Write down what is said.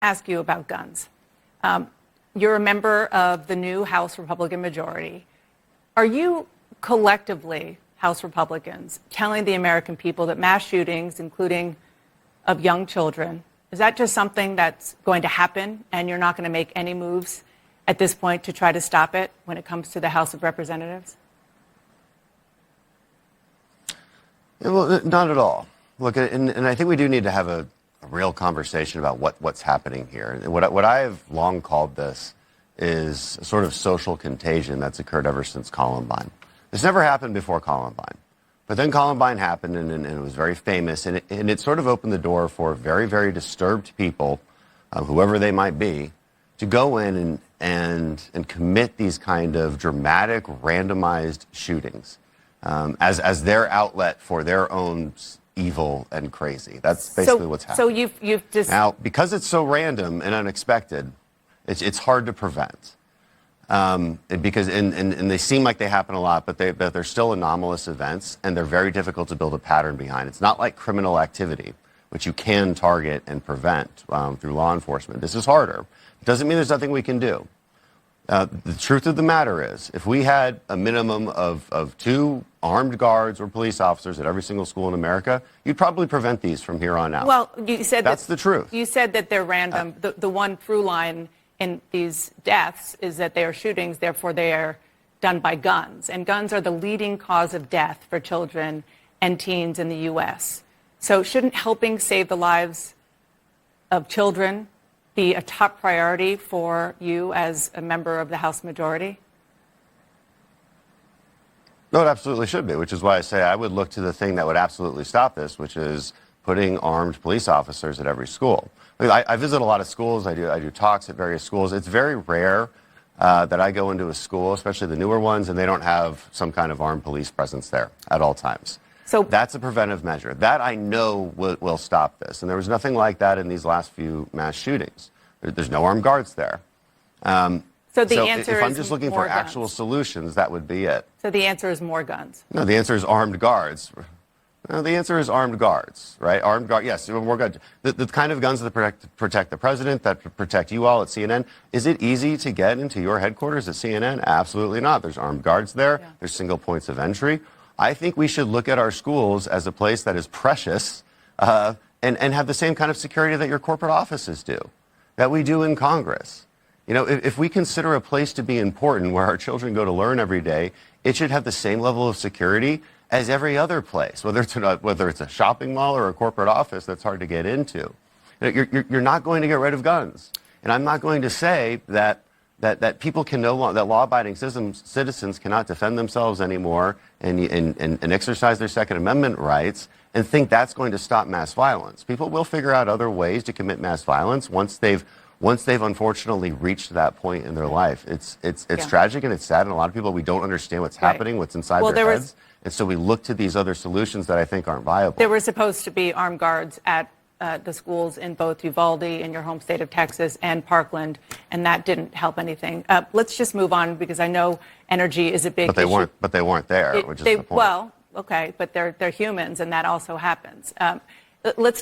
ask you about guns. You're a member of the new House Republican majority. Are you collectively, House Republicans, telling the American people that mass shootings, including of young children, is that just something that's going to happen and you're not going to make any moves at this point to try to stop it when it comes to the House of Representatives? Yeah, well, not at all. Look, and I think we do need to have a real conversation about what's happening here. And what I've long called this is a sort of social contagion that's occurred ever since Columbine. This never happened before Columbine. But then Columbine happened, and it was very famous, and it sort of opened the door for very, very disturbed people, whoever they might be, to go in and commit these kind of dramatic, randomized shootings as their outlet for their own evil and crazy. That's basically what's happening. So you've just... Now, because it's so random and unexpected, it's hard to prevent. Because they seem like they happen a lot, but they're still anomalous events, and they're very difficult to build a pattern behind. It's not like criminal activity, which you can target and prevent through law enforcement. This is harder. It doesn't mean there's nothing we can do. The truth of the matter is, if we had a minimum of 2 armed guards or police officers at every single school in America, you'd probably prevent these from here on out. Well, you said that's the truth. You said that they're random. The one through line in these deaths is that they are shootings, therefore they are done by guns. And guns are the leading cause of death for children and teens in the U.S. So shouldn't helping save the lives of children be a top priority for you as a member of the House majority? No, it absolutely should be, which is why I say I would look to the thing that would absolutely stop this, which is putting armed police officers at every school. I visit a lot of schools. I do talks at various schools. It's very rare that I go into a school, especially the newer ones, and they don't have some kind of armed police presence there at all times. So that's a preventive measure. That I know will stop this. And there was nothing like that in these last few mass shootings. There's no armed guards there. So the answer is if I'm just looking for actual solutions, that would be it. So the answer is more guns. No, the answer is armed guards. No, the answer is armed guards, right? Armed guards, yes, more guns. The kind of guns that protect the president, that protect you all at CNN. Is it easy to get into your headquarters at CNN? Absolutely not. There's armed guards there. Yeah. There's single points of entry. I think we should look at our schools as a place that is precious and have the same kind of security that your corporate offices do, that we do in Congress. You know, if we consider a place to be important where our children go to learn every day, it should have the same level of security as every other place, whether it's a shopping mall or a corporate office that's hard to get into. You're not going to get rid of guns. And I'm not going to say that people can that law-abiding citizens cannot defend themselves anymore and exercise their Second Amendment rights and think that's going to stop mass violence. People will figure out other ways to commit mass violence once they've unfortunately reached that point in their life. It's tragic and it's sad, and a lot of people, we don't understand what's happening, what's inside their heads. And so we look to these other solutions that I think aren't viable. There were supposed to be armed guards at the schools in both Uvalde, in your home state of Texas, and Parkland, and that didn't help anything. Let's just move on, because I know energy is a big issue. But they weren't there, which is the point. Well, okay, but they're humans, and that also happens. Let's talk